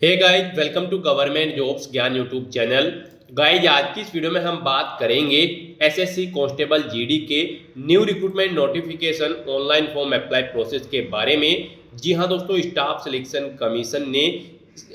Hey guys, welcome to government jobs Gyan YouTube channel. Guys, आज की इस वीडियो में हम बात करेंगे एसएससी कांस्टेबल जीडी के new recruitment notification online form apply process के बारे में। जी हाँ दोस्तों, स्टाफ सिलेक्शन कमीशन ने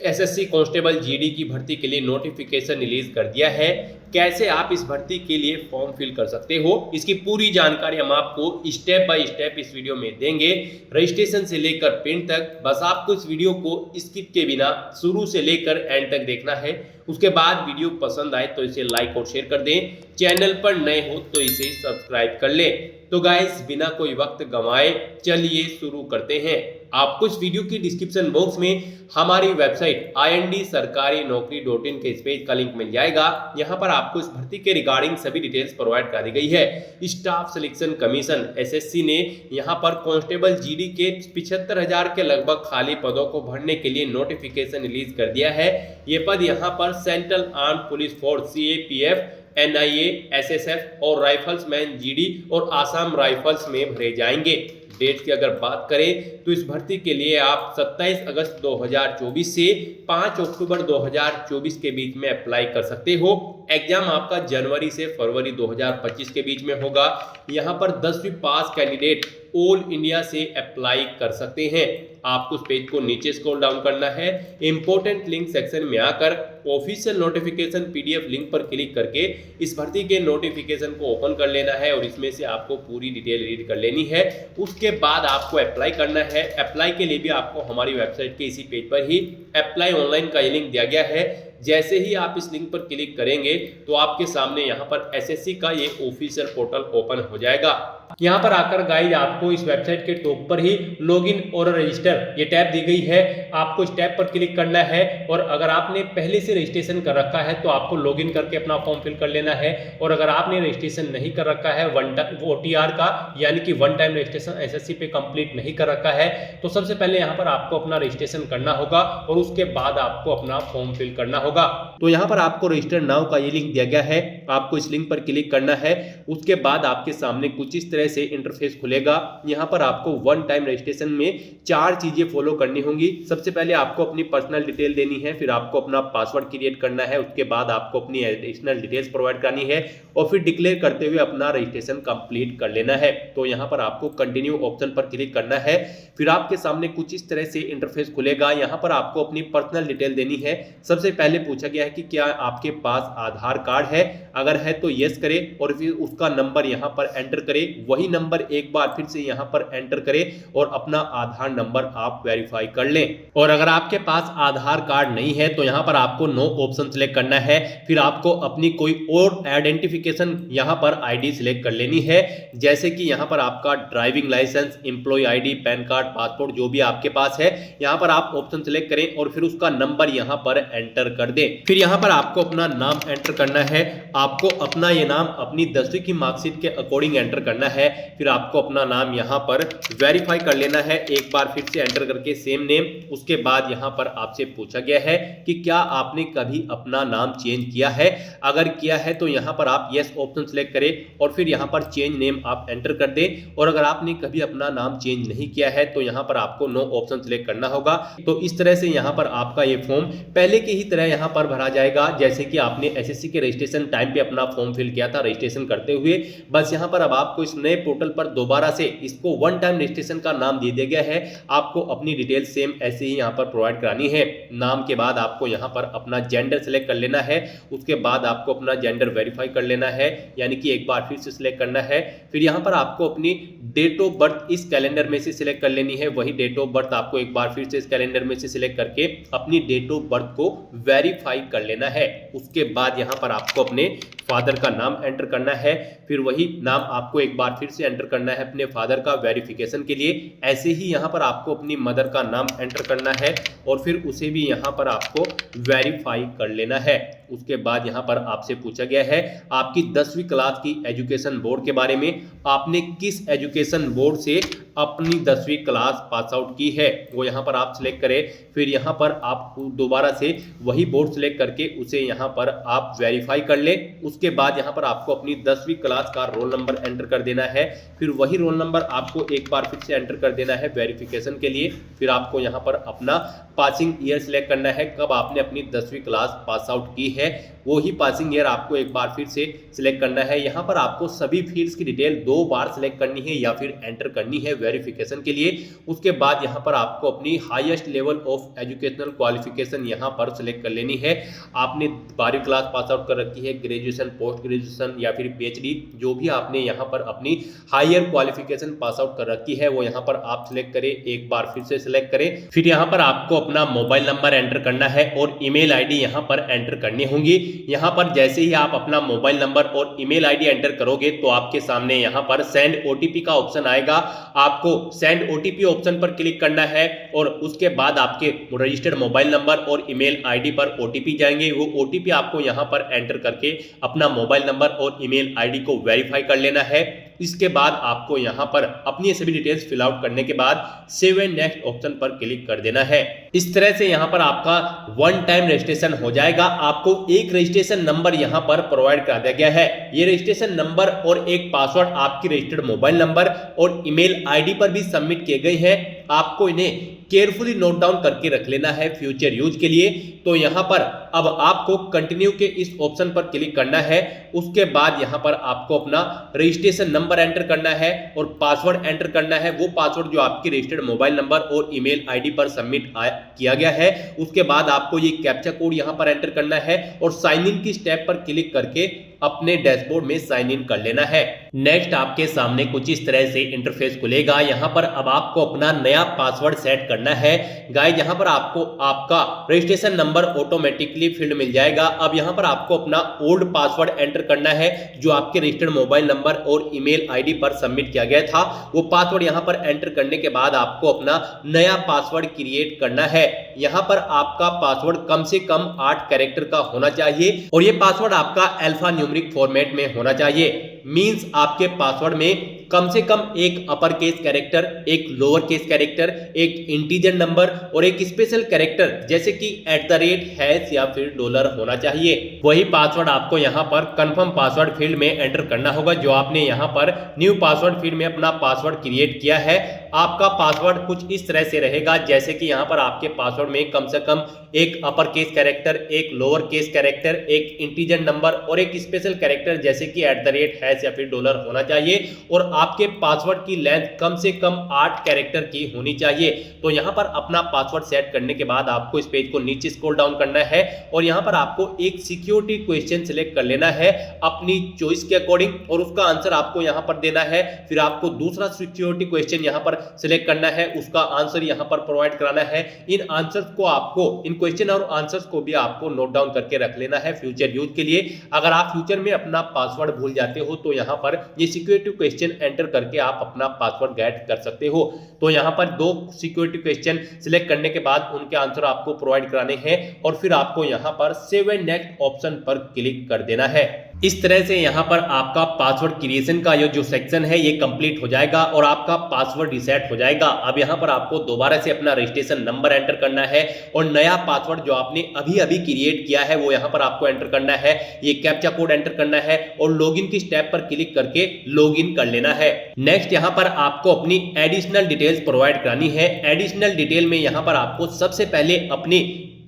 एसएससी कांस्टेबल जीडी की भर्ती के लिए नोटिफिकेशन रिलीज कर दिया है। कैसे आप इस भर्ती के लिए फॉर्म फिल कर सकते हो, इसकी पूरी जानकारी हम आपको स्टेप बाय स्टेप इस वीडियो में देंगे, रजिस्ट्रेशन से लेकर प्रिंट तक। बस आपको इस वीडियो को स्किप के बिना शुरू से लेकर एंड तक देखना है। उसके बाद वीडियो पसंद आए तो इसे लाइक और शेयर कर दें, चैनल पर नए हो तो इसे सब्सक्राइब कर लें। तो गाइस, बिना कोई वक्त गंवाए चलिए शुरू करते हैं। आपको इस वीडियो की डिस्क्रिप्शन बॉक्स में हमारी वेबसाइट IND-sarkarinokri.in के इस पेज का लिंक मिल जाएगा। यहाँ पर आपको इस भर्ती के रिगार्डिंग सभी डिटेल्स प्रोवाइड कर दी गई है। स्टाफ सिलेक्शन कमीशन एसएससी ने यहाँ पर कांस्टेबल जीडी के 75,000 के लगभग खाली पदों को भरने के लिए नोटिफिकेशन रिलीज कर दिया है। ये पद यहाँ पर central arm police force CAPF, NIA, SSF और राइफल्स मैन जीडी और आसाम राइफल्स में भरे जाएंगे। डेट की अगर बात करें तो इस भर्ती के लिए आप 27 अगस्त 2024 से 5 अक्टूबर 2024 के बीच में अप्लाई कर सकते हो। एग्जाम आपका जनवरी से फरवरी 2025 के बीच में होगा। यहाँ पर 10वीं पास कैंडिडेट ऑल इंडिया से अप्लाई कर सकते हैं। आपको उस पेज को नीचे स्क्रॉल डाउन करना है, इंपॉर्टेंट लिंक सेक्शन में आकर ऑफिशियल नोटिफिकेशन PDF लिंक पर क्लिक करके इस भर्ती के नोटिफिकेशन को ओपन कर लेना है और इसमें से आपको पूरी डिटेल रीड कर लेनी है। उसके बाद आपको अप्लाई करना है। अप्लाई के लिए भी आपको हमारी वेबसाइट के इसी पेज पर ही अप्लाई ऑनलाइन का ये लिंक दिया गया है। जैसे ही आप इस लिंक पर क्लिक करेंगे तो आपके सामने यहाँ पर एसएससी का ये ऑफिशियल पोर्टल ओपन हो जाएगा। यहाँ पर आकर गाइज आपको इस वेबसाइट के टॉप पर ही लॉगिन और रजिस्टर ये टैब दी गई है। आपको इस टैब पर क्लिक करना है और अगर आपने पहले से रजिस्ट्रेशन कर रखा है तो आपको लॉगिन करके अपना फॉर्म फिल कर लेना है। और अगर आपने रजिस्ट्रेशन नहीं कर रखा है OTR का, यानी कि वन टाइम रजिस्ट्रेशन एसएससी पे कंप्लीट नहीं कर रखा है, तो सबसे पहले यहाँ पर आपको अपना रजिस्ट्रेशन करना होगा और उसके बाद आपको अपना फॉर्म फिल करना होगा। तो यहाँ पर आपको रजिस्टर नाउ का ये लिंक दिया गया है, आपको इस लिंक पर क्लिक करना है। उसके बाद आपके सामने कुछ इस तरह से इंटरफेस खुलेगा। यहाँ पर आपको वन टाइम रजिस्ट्रेशन में 4 चीजें फॉलो करनी होंगी। सबसे पहले आपको अपनी पर्सनल डिटेल देनी है, फिर आपको अपना पासवर्ड क्रिएट करना है, उसके बाद आपको अपनी एडिशनल डिटेल्स प्रोवाइड करनी है और फिर डिक्लेयर करते हुए अपना रजिस्ट्रेशन कंप्लीट कर लेना है। तो यहाँ पर आपको कंटिन्यू ऑप्शन पर क्लिक करना है। फिर आपके सामने कुछ इस तरह से इंटरफेस खुलेगा। यहाँ पर आपको अपनी पर्सनल डिटेल देनी है। सबसे पहले पूछा गया है कि क्या आपके पास आधार कार्ड है, अगर है तो यस करें और फिर उसका नंबर यहाँ पर एंटर करें। वही नंबर एक बार फिर से यहाँ पर एंटर करें और अपना आधार नंबर आप वेरीफाई कर लें। और अगर आपके पास आधार कार्ड नहीं है तो यहाँ पर आपको नो ऑप्शन सिलेक्ट करना है। फिर आपको अपनी कोई और आइडेंटिफिकेशन यहाँ पर ID सिलेक्ट कर लेनी है, जैसे कि यहाँ पर आपका driving licence, employee ID, PAN card, passport जो भी आपके पास है, यहाँ पर आप ऑप्शन सिलेक्ट करें और फिर उसका नंबर यहाँ पर एंटर कर दें। फिर यहाँ पर आपको अपना नाम एंटर करना है। आपको अपना ये नाम अपनी 10वीं की मार्कशीट के अकॉर्डिंग एंटर करना है। फिर आपको अपना नाम यहाँ पर वेरीफाई कर लेना है, एक बार फिर से एंटर करके सेम नेम। उसके बाद यहाँ पर आपसे पूछा गया है कि क्या आपने कभी अपना नाम चेंज किया है, अगर किया है तो यहाँ पर आप यस ऑप्शन सिलेक्ट करें और फिर यहाँ पर चेंज नेम आप एंटर कर दें। और अगर आपने कभी अपना नाम चेंज नहीं किया है तो यहाँ पर आपको नो ऑप्शन सिलेक्ट करना होगा। तो इस तरह से यहाँ पर आपका ये फॉर्म पहले की ही तरह यहाँ पर भरा जाएगा, जैसे कि आपने एसएससी के रजिस्ट्रेशन टाइम पे अपना फॉर्म फिल किया था रजिस्ट्रेशन करते हुए। बस यहाँ पर अब आपको इस नए पोर्टल पर दोबारा से इसको वन टाइम रजिस्ट्रेशन का नाम दे दिया गया है। आपको अपनी डिटेल सेम ऐसे ही यहाँ पर प्रोवाइड करानी है। नाम के बाद आपको यहाँ पर अपना जेंडर सेलेक्ट कर लेना है। उसके बाद आपको अपना जेंडर वेरीफाई कर लेना है, यानी कि एक बार फिर से सिलेक्ट करना है। फिर यहाँ पर आपको अपनी डेट ऑफ बर्थ इस कैलेंडर में से सिलेक्ट कर लेनी है। वही डेट ऑफ बर्थ आपको एक बार फिर से इस कैलेंडर में से सिलेक्ट करके अपनी डेट ऑफ बर्थ को वेरीफाई कर लेना है। उसके बाद यहाँ पर आपको अपने फादर का नाम एंटर करना है। फिर वही नाम आपको एक बार फिर से एंटर करना है अपने फादर का वेरिफिकेशन के लिए। ऐसे ही यहाँ पर आपको अपनी मदर का नाम एंटर करना है और फिर उसे भी यहाँ पर आपको वेरीफाई कर लेना है। उसके बाद यहाँ पर आपसे पूछा गया है आपकी 10वीं क्लास की एजुकेशन बोर्ड के बारे में, आपने किस एजुकेशन बोर्ड से अपनी 10वीं क्लास पास आउट की है वो यहाँ पर आप सिलेक्ट करें। फिर यहाँ पर आप दोबारा से वही बोर्ड सिलेक्ट करके उसे यहाँ पर आप वेरीफाई कर लें। उसके बाद यहाँ पर आपको अपनी 10वीं क्लास का रोल नंबर एंटर कर देना है। फिर वही रोल नंबर आपको एक बार फिर से एंटर कर देना है वेरिफिकेशन के लिए। फिर आपको यहाँ पर अपना पासिंग ईयर सिलेक्ट करना है, कब आपने अपनी 10वीं क्लास पास आउट की है वो ही पासिंग ईयर आपको एक बार फिर से सिलेक्ट करना है। यहाँ पर आपको सभी फील्ड्स की डिटेल 2 बार सिलेक्ट करनी है या फिर एंटर करनी है वेरिफिकेशन के लिए। उसके बाद यहाँ पर आपको अपनी highest level of educational qualification यहाँ पर सिलेक्ट कर लेनी है। आपने 12वीं क्लास पास आउट कर रखी है, ग्रेजुएशन, पोस्ट ग्रेजुएशन या फिर पीएचडी, जो भी आपने यहाँ पर अपनी हायर क्वालिफिकेशन पास आउट कर रखी है वो यहाँ पर आप सिलेक्ट करें, एक बार फिर से सिलेक्ट करें। फिर यहाँ पर आपको अपना मोबाइल नंबर एंटर करना है और ईमेल आईडी यहाँ पर एंटर करनी होंगी। यहाँ पर जैसे ही आप अपना मोबाइल नंबर और ईमेल आईडी एंटर करोगे तो आपके सामने यहाँ पर सेंड ओटीपी का ऑप्शन आएगा। आपको सेंड ओटीपी ऑप्शन पर क्लिक करना है और उसके बाद आपके रजिस्टर्ड मोबाइल नंबर और ईमेल आईडी पर ओटीपी जाएंगे। वो ओटीपी आपको यहाँ पर एंटर करके अपना मोबाइल नंबर और ईमेल आईडी को वेरीफाई कर लेना है। इसके बाद आपको यहाँ पर अपनी सभी डिटेल्स फिल आउट करने के बाद सेव एंड नेक्स्ट ऑप्शन पर क्लिक कर देना है। इस तरह से यहाँ पर आपका वन टाइम रजिस्ट्रेशन हो जाएगा। आपको एक रजिस्ट्रेशन नंबर यहाँ पर प्रोवाइड कर दिया गया है। ये रजिस्ट्रेशन नंबर और एक पासवर्ड आपकी रजिस्टर्ड मोबाइल नंबर और ईमेल आईडी पर भी सबमिट किए गए हैं। आपको इन्हें केयरफुली नोट डाउन करके रख लेना है फ्यूचर यूज के लिए। तो यहाँ पर अब आपको कंटिन्यू के इस ऑप्शन पर क्लिक करना है। उसके बाद यहाँ पर आपको अपना रजिस्ट्रेशन नंबर एंटर करना है और पासवर्ड एंटर करना है, वो पासवर्ड जो आपकी रजिस्टर्ड मोबाइल नंबर और ईमेल आईडी पर सबमिट किया गया है। उसके बाद आपको ये कैप्चा कोड यहाँ पर एंटर करना है और साइन इन की स्टेप पर क्लिक करके अपने डैशबोर्ड में साइन इन कर लेना है। नेक्स्ट आपके सामने कुछ इस तरह से इंटरफेस खुलेगा। यहाँ पर अब आपको अपना नया पासवर्ड सेट करना है। गाइस यहाँ पर आपको आपका रजिस्ट्रेशन नंबर ऑटोमेटिकली फील्ड मिल जाएगा। अब यहाँ पर आपको अपना ओल्ड पासवर्ड एंटर करना है जो आपके रजिस्टर्ड मोबाइल नंबर और ईमेल आईडी पर सबमिट किया गया था। वो पासवर्ड यहाँ पर एंटर करने के बाद आपको अपना नया पासवर्ड क्रिएट करना है। यहाँ पर आपका पासवर्ड कम से कम 8 कैरेक्टर का होना चाहिए और ये पासवर्ड आपका अल्फा न्यूमेरिक फॉर्मेट में होना चाहिए। मींस आपके पासवर्ड में कम से कम एक अपर केस कैरेक्टर, एक लोअर केस कैरेक्टर, एक इंटीजर नंबर और एक स्पेशल कैरेक्टर जैसे कि @ या फिर डॉलर होना चाहिए। वही पासवर्ड आपको यहाँ पर कंफर्म पासवर्ड फील्ड में एंटर करना होगा जो आपने यहाँ पर न्यू पासवर्ड फील्ड में अपना पासवर्ड क्रिएट किया है। आपका पासवर्ड कुछ इस तरह से रहेगा जैसे कि यहाँ पर आपके पासवर्ड में कम से कम एक अपर केस कैरेक्टर, एक लोअर केस कैरेक्टर, एक इंटीजर नंबर और एक स्पेशल कैरेक्टर जैसे कि @ या फिर डॉलर होना चाहिए और आपके पासवर्ड की लेंथ कम से कम 8 कैरेक्टर की होनी चाहिए। तो यहाँ पर अपना पासवर्ड सेट करने के बाद आपको इस पेज को नीचे स्क्रॉल डाउन करना है और यहाँ पर आपको एक सिक्योरिटी क्वेश्चन सिलेक्ट कर लेना है अपनी चॉइस के अकॉर्डिंग और उसका आंसर आपको यहाँ पर देना है। फिर आपको दूसरा सिक्योरिटी क्वेश्चन यहाँ पर सिलेक्ट करना है, उसका आंसर यहाँ पर प्रोवाइड कराना है। इन आंसर्स को आपको, इन क्वेश्चन और आंसर्स को भी आपको नोट डाउन करके रख लेना है फ्यूचर यूज के लिए। अगर आप फ्यूचर में अपना पासवर्ड भूल जाते हो तो यहाँ पर ये सिक्योरिटी क्वेश्चन एंटर करके आप अपना पासवर्ड गेट कर सकते हो। तो यहाँ पर 2 सिक्योरिटी क्वेश्चन सिलेक्ट करने के बाद उनके आंसर आपको प्रोवाइड कराने हैं और फिर आपको यहाँ पर सेव एंड नेक्स्ट ऑप्शन पर क्लिक कर देना है। इस तरह से यहाँ पर आपका पासवर्ड क्रिएशन का ये जो सेक्शन है ये कंप्लीट हो जाएगा और आपका पासवर्ड रीसेट हो जाएगा। अब यहाँ पर आपको दोबारा से अपना रजिस्ट्रेशन नंबर एंटर करना है और नया पासवर्ड जो आपने अभी अभी क्रिएट किया है वो यहाँ पर आपको एंटर करना है। ये कैप्चा कोड एंटर करना है और लॉगिन की स्टेप पर क्लिक करके लॉगिन कर लेना है। नेक्स्ट यहाँ पर आपको अपनी एडिशनल डिटेल्स प्रोवाइड करानी है। एडिशनल डिटेल में यहाँ पर आपको सबसे पहले अपनी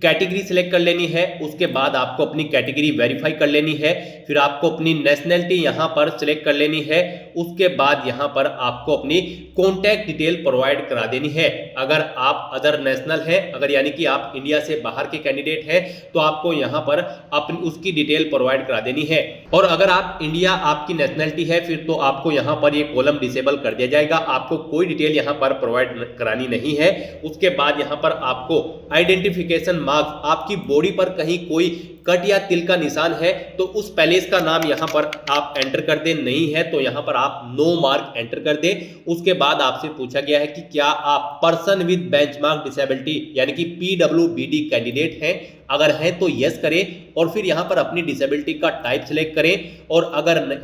कैटेगरी सिलेक्ट कर लेनी है। उसके बाद आपको अपनी कैटेगरी वेरीफाई कर लेनी है। फिर आपको अपनी नेशनैलिटी यहाँ पर सिलेक्ट कर लेनी है। उसके बाद यहाँ पर आपको अपनी कॉन्टैक्ट डिटेल प्रोवाइड करा देनी है। अगर आप अदर नेशनल हैं, अगर यानी कि आप इंडिया से बाहर के कैंडिडेट हैं तो आपको यहाँ पर अपनी उसकी डिटेल प्रोवाइड करा देनी है। और अगर आप इंडिया आपकी नेशनैलिटी है फिर तो आपको यहाँ पर ये कॉलम डिसेबल कर दिया जाएगा, आपको कोई डिटेल यहाँ पर प्रोवाइड करानी नहीं है। उसके बाद यहाँ पर आपको आइडेंटिफिकेशन मार्क्स, आपकी बॉडी पर कहीं कोई कट या तिल का निशान है तो उस पैलेस का नाम यहाँ पर आप एंटर कर दें, नहीं है तो यहाँ पर आप नो मार्क एंटर कर दें। उसके बाद आपसे पूछा गया है कि क्या आप पर्सन विद बेंचमार्क डिसेबिलिटी यानी कि PWBD कैंडिडेट हैं। अगर है तो यस करें और फिर यहाँ पर अपनी डिसेबिलिटी का टाइप सिलेक्ट करें और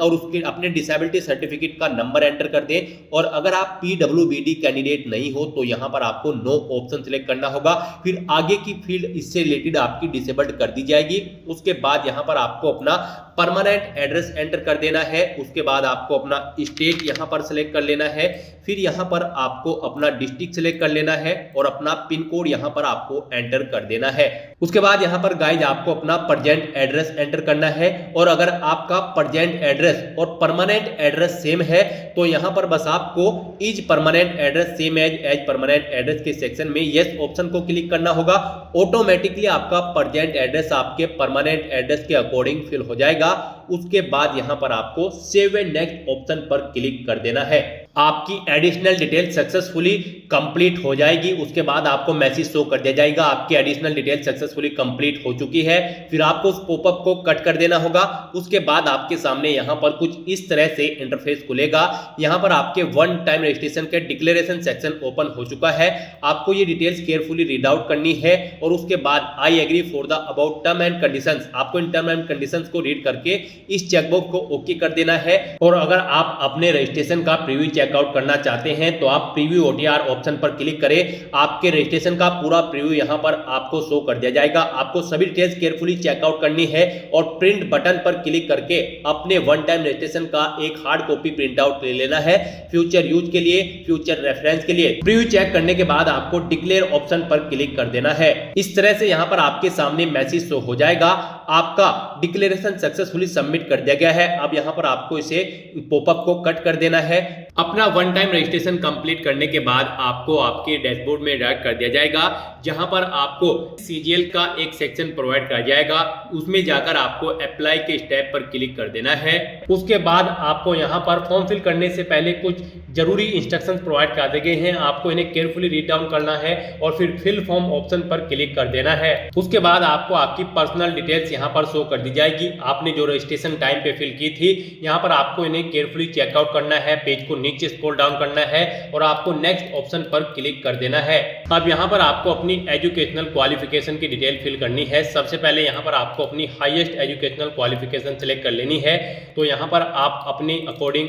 उसके अपने डिसेबिलिटी सर्टिफिकेट का नंबर एंटर कर दें। और अगर आप पीडब्ल्यूबीडी कैंडिडेट नहीं हो तो यहाँ पर आपको नो ऑप्शन सिलेक्ट करना होगा। फिर आगे की फील्ड इससे रिलेटेड आपकी डिसेबल्ड कर दी जाएगी। उसके बाद यहाँ पर आपको अपना परमानेंट एड्रेस एंटर कर देना है। उसके बाद आपको अपना स्टेट यहाँ पर सिलेक्ट कर लेना है। फिर यहाँ पर आपको अपना डिस्ट्रिक्ट सिलेक्ट कर लेना है और अपना पिन कोड यहाँ पर आपको एंटर कर देना है। उसके बाद यहाँ पर गाइज आपको अपना प्रेजेंट एड्रेस एंटर करना है। और अगर आपका प्रेजेंट एड्रेस और परमानेंट एड्रेस सेम है तो यहाँ पर बस आपको is permanent address same as permanent address के सेक्शन में यस ऑप्शन को क्लिक करना होगा। ऑटोमेटिकली आपका प्रेजेंट एड्रेस आपके परमानेंट एड्रेस के अकॉर्डिंग फिल हो जाएगा। उसके बाद यहाँ पर आपको सेव एंड नेक्स्ट ऑप्शन पर क्लिक कर देना है। आपकी एडिशनल डिटेल सक्सेसफुली कंप्लीट हो जाएगी। उसके बाद आपको मैसेज शो कर दिया जाएगा आपकी एडिशनल डिटेल सक्सेसफुली कंप्लीट हो चुकी है। फिर आपको उस पॉपअप को कट कर देना होगा। उसके बाद आपके सामने यहाँ पर कुछ इस तरह से इंटरफेस खुलेगा। यहाँ पर आपके वन टाइम रजिस्ट्रेशन के डिक्लेरेशन सेक्शन ओपन हो चुका है। आपको ये डिटेल्स केयरफुली रीड आउट करनी है और उसके बाद I agree for the about term and conditions, आपको इन टर्म एंड कंडीशंस को रीड करके इस चेकबॉक्स को ओके कर देना है। और अगर आप अपने रजिस्ट्रेशन का प्रीव्यू चेकआउट करना चाहते हैं तो आप प्रीव्यू ओटीआर ऑप्शन पर क्लिक करें। आपके रजिस्ट्रेशन का पूरा प्रीव्यू यहां पर आपको शो कर दिया जाएगा। आपको सभी डिटेल्स केयरफुली चेकआउट करनी है और प्रिंट बटन पर क्लिक करके अपने वन टाइम रजिस्ट्रेशन का एक हार्ड कॉपी प्रिंट आउट ले लेना है फ्यूचर यूज के लिए, फ्यूचर रेफरेंस के लिए। प्रीव्यू चेक करने के बाद आपको डिक्लेयर ऑप्शन पर क्लिक कर देना है। इस तरह से यहां पर आपके सामने मैसेज शो हो जाएगा, आपका डिक्लेरेशन सक्सेसफुली सबमिट कर दिया गया है। अब यहां पर आपको इसे पॉपअप को कट कर देना है। अपना वन टाइम रजिस्ट्रेशन कंप्लीट करने के बाद आपको आपके डैशबोर्ड में डायरेक्ट कर दिया जाएगा, जहां पर आपको सीजीएल का एक सेक्शन प्रोवाइड कर जाएगा। उसमें जाकर आपको अप्लाई के स्टेप पर क्लिक कर देना है। उसके बाद आपको यहां पर फॉर्म फिल करने से पहले कुछ जरूरी इंस्ट्रक्शंस प्रोवाइड कर दिए गए हैं। आपको इन्हें केयरफुली रीड डाउन करना है और फिर फिल फॉर्म ऑप्शन पर क्लिक कर देना है। उसके बाद आपको आपकी पर्सनल डिटेल्स यहां पर शो कर दी जाएगी। आपने जो रजिस्ट्रेशन टाइम पे फिल की थी, यहां पर आपको इन्हें केयरफुली चेकआउट करना है। पेज को नीचे स्क्रॉल डाउन करना है और आपको नेक्स्ट ऑप्शन पर क्लिक कर देना है। अब यहां पर आपको अपनी एजुकेशनल क्वालिफिकेशन की डिटेल फिल करनी है। सबसे पहले यहां पर आपको अपनी हाईएस्ट एजुकेशनल क्वालिफिकेशन सिलेक्ट कर लेनी है। तो यहां पर आप अपने अकॉर्डिंग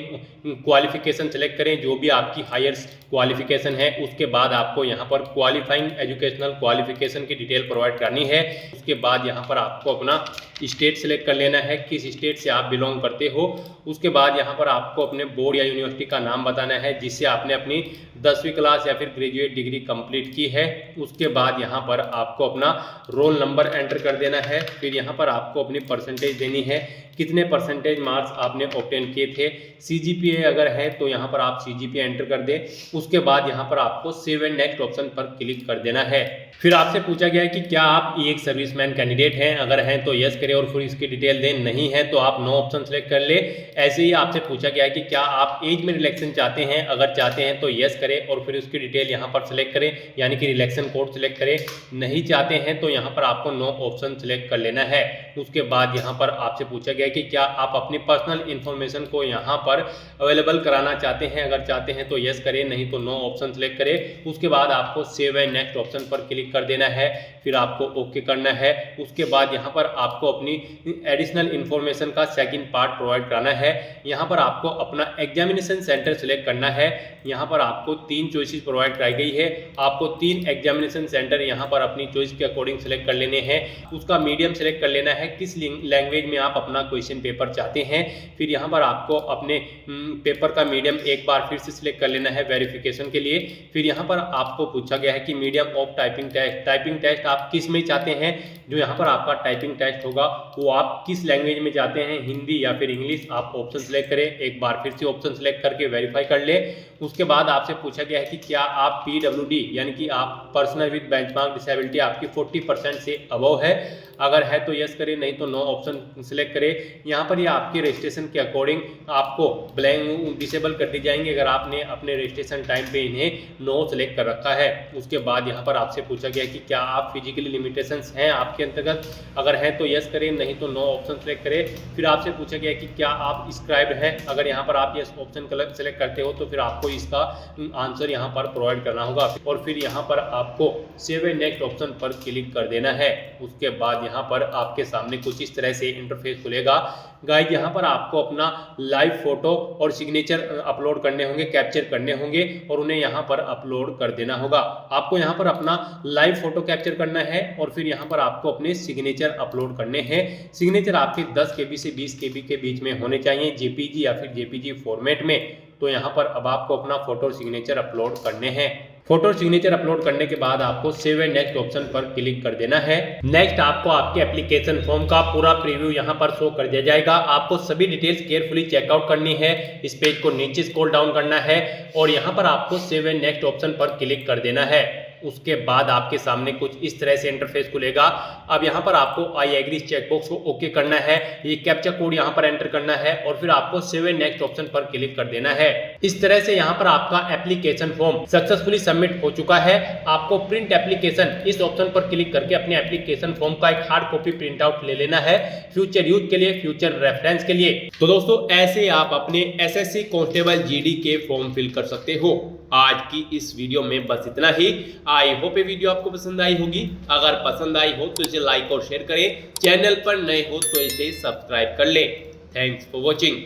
क्वालिफिकेशन सिलेक्ट करें, जो भी आपकी हाईएस्ट क्वालिफिकेशन है। उसके बाद आपको यहां पर क्वालिफाइंग एजुकेशनल क्वालिफिकेशन की डिटेल प्रोवाइड करनी है। उसके बाद यहां पर आपको अपना स्टेट सिलेक्ट कर लेना है, किस स्टेट से आप बिलोंग करते हो। उसके बाद यहाँ पर आपको अपने बोर्ड या यूनिवर्सिटी का नाम बताना है जिससे आपने अपनी 10वीं क्लास या फिर ग्रेजुएट डिग्री कंप्लीट की है। उसके बाद यहाँ पर आपको अपना रोल नंबर एंटर कर देना है। फिर यहाँ पर आपको अपनी परसेंटेज देनी है, कितने परसेंटेज मार्क्स आपने ऑब्टेन किए थे। सीजीपीए अगर है तो यहाँ पर आप सीजीपीए एंटर कर दें। उसके बाद यहाँ पर आपको सेव एंड नेक्स्ट ऑप्शन पर क्लिक कर देना है। फिर आपसे पूछा गया है कि क्या आप एक सर्विसमैन कैंडिडेट हैं, अगर हैं तो यस करें और फिर इसकी डिटेल दें, नहीं है तो आप नो ऑप्शन सेलेक्ट कर ले। ऐसे ही आपसे पूछा गया है कि क्या आप एज में रिलैक्सेशन चाहते हैं, अगर चाहते हैं तो यस करें और फिर उसकी डिटेल यहाँ पर सिलेक्ट करें, यानी कि रिलैक्सेशन कोड सिलेक्ट करें। नहीं चाहते हैं तो यहाँ पर आपको नो ऑप्शन सिलेक्ट कर लेना है। उसके बाद यहाँ पर आपसे पूछा गया कि क्या आप अपनी पर्सनल इन्फॉर्मेशन को यहाँ पर अवेलेबल कराना चाहते हैं, अगर चाहते हैं तो यस करें, नहीं तो नो ऑप्शन सेलेक्ट करें। उसके बाद आपको सेव एंड नेक्स्ट ऑप्शन पर क्लिक कर देना है। फिर आपको ओके करना है। उसके बाद यहाँ पर आपको अपनी एडिशनल इन्फॉर्मेशन का सेकंड पार्ट प्रोवाइड कराना है। यहाँ पर आपको अपना एग्जामिनेशन सेंटर सिलेक्ट करना है। यहाँ पर आपको 3 चॉइसेस प्रोवाइड कराई गई है। आपको 3 एग्जामिनेशन सेंटर यहाँ पर अपनी चॉइस के अकॉर्डिंग सिलेक्ट कर लेने हैं। उसका मीडियम सिलेक्ट कर लेना है, किस लैंग्वेज में आप अपना क्वेश्चन पेपर चाहते हैं। फिर यहाँ पर आपको अपने पेपर का मीडियम एक बार फिर से सिलेक्ट कर लेना है वेरिफिकेशन के लिए। फिर यहाँ पर आपको पूछा गया है कि मीडियम ऑफ टाइपिंग टेस्ट आप किस में चाहते हैं। जो यहाँ पर आपका टाइपिंग टेस्ट होगा वो आप किस लैंग्वेज में चाहते हैं, हिंदी या फिर इंग्लिश। आप ऑप्शन सेलेक्ट करें, एक बार फिर से ऑप्शन सेलेक्ट करके वेरीफाई कर ले। उसके बाद आपसे पूछा गया है कि क्या आप PWD यानी कि आप पर्सनल विद बेंचमार्क डिसेबिलिटी आपकी 40% से अबव है, अगर है तो यस करें, नहीं तो नो ऑप्शन सिलेक्ट करें। यहाँ पर ये आपके रजिस्ट्रेशन के अकॉर्डिंग आपको ब्लैंक डिसेबल कर दी जाएंगे अगर आपने अपने रजिस्ट्रेशन टाइम पे इन्हें नो सेलेक्ट कर रखा है। उसके बाद यहाँ पर आपसे पूछा गया कि क्या आप फिजिकली लिमिटेशंस हैं आपके अंतर्गत, अगर है तो यस करें, नहीं तो नो ऑप्शन सेलेक्ट करें। फिर आपसे पूछा गया कि क्या आप स्क्राइब्ड हैं, अगर यहाँ पर आप यस ऑप्शन सेलेक्ट करते हो तो फिर आपको आपको इसका आंसर यहाँ पर प्रोवाइड करना होगा और फिर यहाँ पर आपको सेव एंड नेक्स्ट ऑप्शन पर क्लिक कर देना है। उसके बाद यहाँ पर आपके सामने कुछ इस तरह से इंटरफेस खुलेगा। गाइस यहाँ पर आपको अपना लाइव फोटो और सिग्नेचर अपलोड करने होंगे, कैप्चर करने होंगे और उन्हें यहाँ पर अपलोड कर देना होगा। आपको यहाँ पर अपना लाइव फोटो कैप्चर करना है और फिर यहाँ पर आपको अपने सिग्नेचर अपलोड करने हैं। सिग्नेचर आपके 10 KB से 20 KB के बीच में होने चाहिए, JPG या फिर JPG फॉर्मेट में। तो यहाँ पर अब आपको अपना फोटो और सिग्नेचर अपलोड करने हैं। फोटो सिग्नेचर अपलोड करने के बाद आपको सेव एंड नेक्स्ट ऑप्शन पर क्लिक कर देना है। नेक्स्ट आपको आपके एप्लीकेशन फॉर्म का पूरा प्रीव्यू यहाँ पर शो कर दिया जाएगा। आपको सभी डिटेल्स केयरफुली चेकआउट करनी है। इस पेज को नीचे स्क्रॉल डाउन करना है और यहाँ पर आपको सेव एंड नेक्स्ट ऑप्शन पर क्लिक कर देना है। उसके बाद आपके सामने कुछ इस तरह से इंटरफेस खुलेगा। अब यहाँ पर आपको आई एग्री चेकबॉक्स को ओके करना है, ये कैप्चा कोड यहाँ पर एंटर करना है और फिर आपको सेव एंड नेक्स्ट ऑप्शन पर क्लिक कर देना है। इस तरह से यहाँ पर आपका एप्लीकेशन फॉर्म सक्सेसफुली सबमिट हो चुका है। आपको प्रिंट एप्लीकेशन इस ऑप्शन पर क्लिक करके अपने एप्लीकेशन फॉर्म का एक हार्ड कॉपी प्रिंट आउट ले लेना है, फ्यूचर यूज के लिए, फ्यूचर रेफरेंस के लिए। तो दोस्तों ऐसे आप अपने SSC कांस्टेबल GD के फॉर्म फिल कर सकते हो। आज की इस वीडियो में बस इतना ही। आई होप ये वीडियो आपको पसंद आई होगी। अगर पसंद आई हो तो इसे लाइक और शेयर करें। चैनल पर नए हो तो इसे सब्सक्राइब कर लें। Thanks for watching.